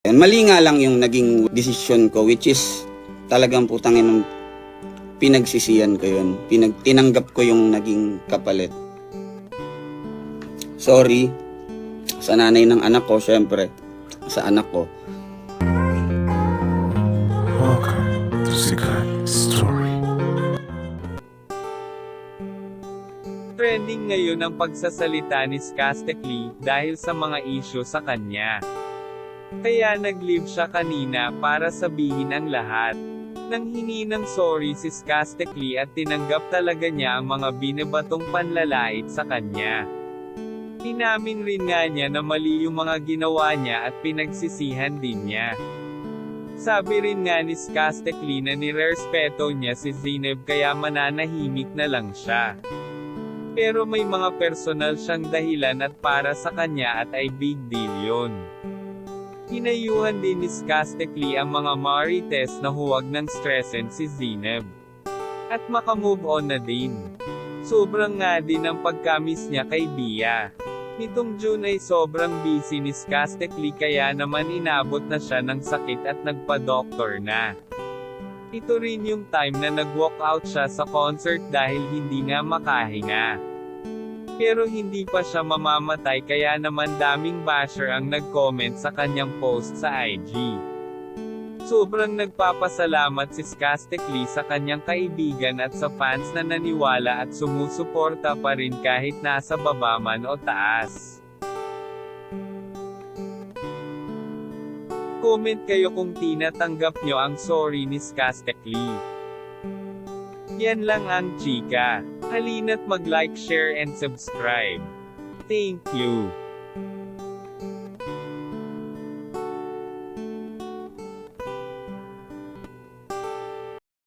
Mali nga lang yung naging desisyon ko, which is talagang putangin, pinagsisiyan ko yun. Tinanggap ko yung naging kapalit. Sorry sa nanay ng anak ko, syempre sa anak ko. Welcome to Sikat Story. Trending ngayon ang pagsasalita ni Skastekli dahil sa mga isyu sa kanya. Kaya nag-live siya kanina para sabihin ang lahat. Nanghingi ng sorry si Skastekli at tinanggap talaga niya ang mga binabatong panlalait sa kanya. Inamin rin nga niya na mali yung mga ginawa niya at pinagsisihan din niya. Sabi rin nga ni Skastekli na nirespeto niya si Zineb kaya mananahimik na lang siya. Pero may mga personal siyang dahilan at para sa kanya at ay big deal yun. Hinayuhan din ni Skastekli ang mga marites na huwag nang stressin si Zineb. At makamove on na din. Sobrang nga din ang pagkamis niya kay Bia. Nitong June ay sobrang busy ni Skastekli kaya naman inabot na siya ng sakit at nagpa-doktor na. Ito rin yung time na nag-walkout siya sa concert dahil hindi nga makahinga. Pero hindi pa siya mamamatay kaya naman daming basher ang nag-comment sa kanyang post sa IG. Sobrang nagpapasalamat si Skastekli sa kanyang kaibigan at sa fans na naniwala at sumusuporta pa rin kahit nasa baba man o taas. Comment kayo kung tinatanggap nyo ang sorry ni Skastekli. Yan lang ang chika. Halina't mag-like, share and subscribe. Thank you.